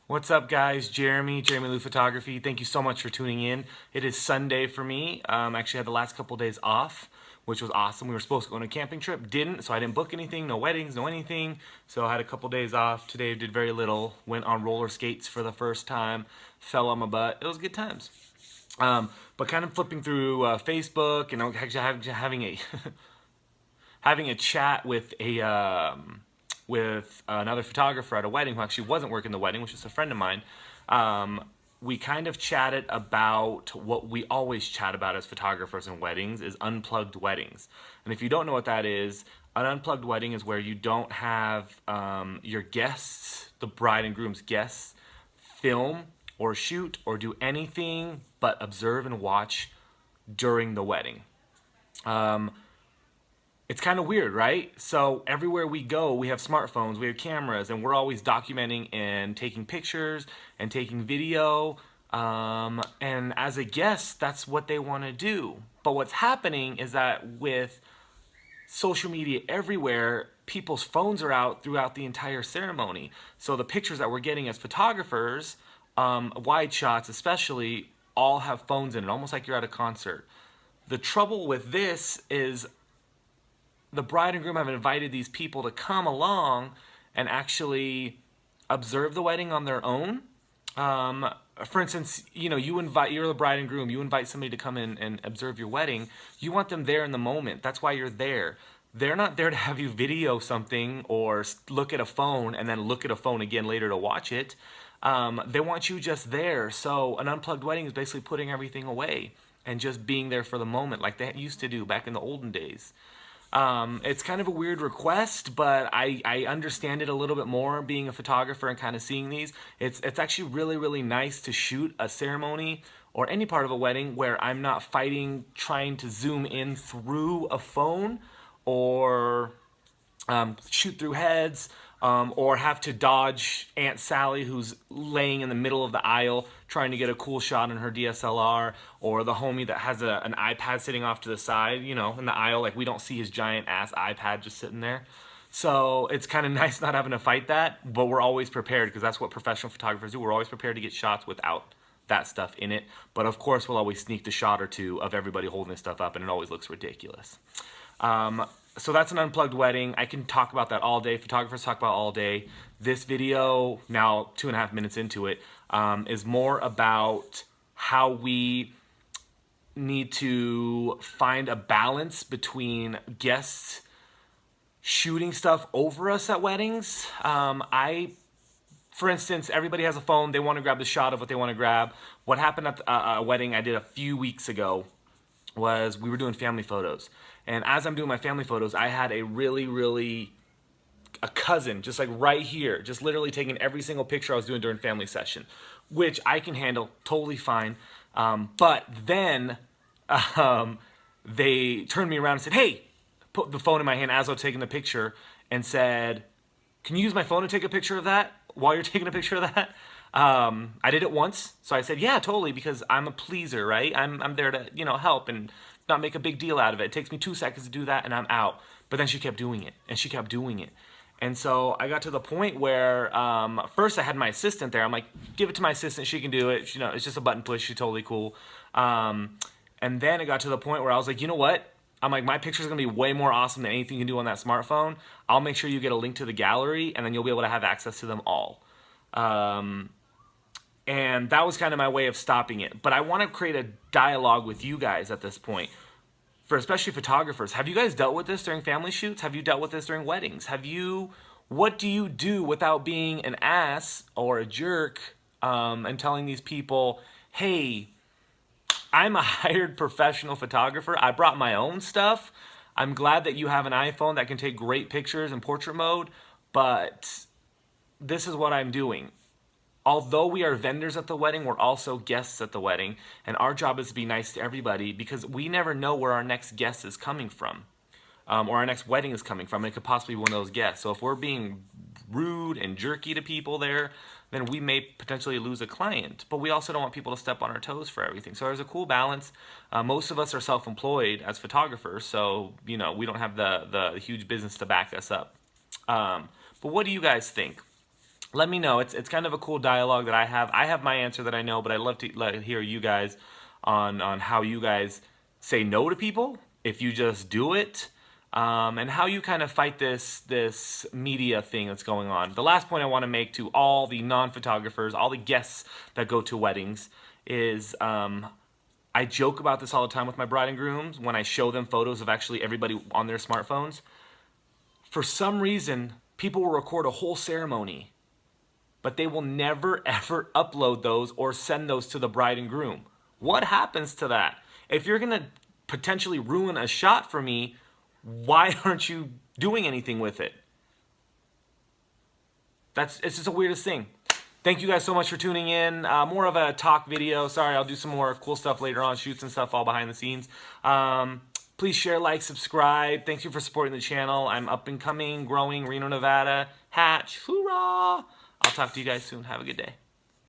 What's up, guys? Jeremy Lou Photography. Thank you so much for tuning in. It is Sunday for me. Actually had the last couple days off, which was awesome. We were supposed to go on a camping trip, didn't, so I didn't book anything, no weddings, no anything. So I had a couple days off. Today I did very little. Went on roller skates for the first time, fell on my butt. It was good times. But kind of flipping through Facebook and actually having a having a chat with another photographer at a wedding who actually wasn't working the wedding, which is a friend of mine. We kind of chatted about what we always chat about as photographers in weddings is unplugged weddings. And if you don't know what that is, an unplugged wedding is where you don't have your guests, the bride and groom's guests, film or shoot or do anything but observe and watch during the wedding. It's kind of weird, right? So everywhere we go, we have smartphones, we have cameras, and we're always documenting and taking pictures and taking video. And as a guest, that's what they want to do. But what's happening is that with social media everywhere, people's phones are out throughout the entire ceremony. So the pictures that we're getting as photographers, wide shots especially, all have phones in it, almost like you're at a concert. The trouble with this is the bride and groom have invited these people to come along and actually observe the wedding on their own. For instance, you're the bride and groom, you invite somebody to come in and observe your wedding. You want them there in the moment. That's why you're there. They're not there to have you video something or look at a phone and then look at a phone again later to watch it. They want you just there. So an unplugged wedding is basically putting everything away and just being there for the moment like they used to do back in the olden days. It's kind of a weird request, but I understand it a little bit more being a photographer and kind of seeing these. It's actually really, really nice to shoot a ceremony or any part of a wedding where I'm not fighting trying to zoom in through a phone or shoot through heads, or have to dodge Aunt Sally who's laying in the middle of the aisle trying to get a cool shot on her DSLR, or the homie that has an iPad sitting off to the side, in the aisle, like we don't see his giant ass iPad just sitting there. So it's kind of nice not having to fight that, but we're always prepared because that's what professional photographers do. We're always prepared to get shots without that stuff in it. But of course, we'll always sneak the shot or two of everybody holding this stuff up, and it always looks ridiculous. So that's an unplugged wedding. I can talk about that all day. Photographers talk about all day. This video, now 2.5 minutes into it, is more about how we need to find a balance between guests shooting stuff over us at weddings. For instance, everybody has a phone. They want to grab the shot of what they want to grab. What happened at a wedding I did a few weeks ago was we were doing family photos. And as I'm doing my family photos, I had a cousin just like right here, just literally taking every single picture I was doing during family session, which I can handle totally fine. But then they turned me around and said, hey, put the phone in my hand as I was taking the picture and said, can you use my phone to take a picture of that while you're taking a picture of that? I did it once, so I said, yeah, totally, because I'm a pleaser, right? I'm there to, help and not make a big deal out of it. It takes me 2 seconds to do that and I'm out. But then she kept doing it and she kept doing it. And so I got to the point where first I had my assistant there. I'm like, give it to my assistant. She can do it. It's just a button push. She's totally cool. And then it got to the point where I was like, you know what? I'm like, my picture's going to be way more awesome than anything you can do on that smartphone. I'll make sure you get a link to the gallery and then you'll be able to have access to them all. And that was kind of my way of stopping it. But I want to create a dialogue with you guys at this point. For especially photographers, have you guys dealt with this during family shoots? Have you dealt with this during weddings? What do you do without being an ass or a jerk and telling these people, hey, I'm a hired professional photographer. I brought my own stuff. I'm glad that you have an iPhone that can take great pictures in portrait mode, but this is what I'm doing. Although we are vendors at the wedding, we're also guests at the wedding, and our job is to be nice to everybody because we never know where our next guest is coming from, or our next wedding is coming from. It could possibly be one of those guests. So if we're being rude and jerky to people there, then we may potentially lose a client. But we also don't want people to step on our toes for everything. So there's a cool balance. Most of us are self-employed as photographers, so we don't have the huge business to back us up. But what do you guys think? let me know. It's kind of a cool dialogue that I have. I have my answer that I know, but I'd love to hear you guys on how you guys say no to people, if you just do it, and how you kind of fight this media thing that's going on. The last point I want to make to all the non-photographers, all the guests that go to weddings, is I joke about this all the time with my bride and grooms when I show them photos of actually everybody on their smartphones. For some reason, people will record a whole ceremony, but they will never ever upload those or send those to the bride and groom. What happens to that? If you're gonna potentially ruin a shot for me, why aren't you doing anything with it? It's just the weirdest thing. Thank you guys so much for tuning in. More of a talk video. Sorry, I'll do some more cool stuff later on, shoots and stuff all behind the scenes. Please share, like, subscribe. Thank you for supporting the channel. I'm up and coming, growing, Reno, Nevada. Hatch, hoorah! I'll talk to you guys soon. Have a good day.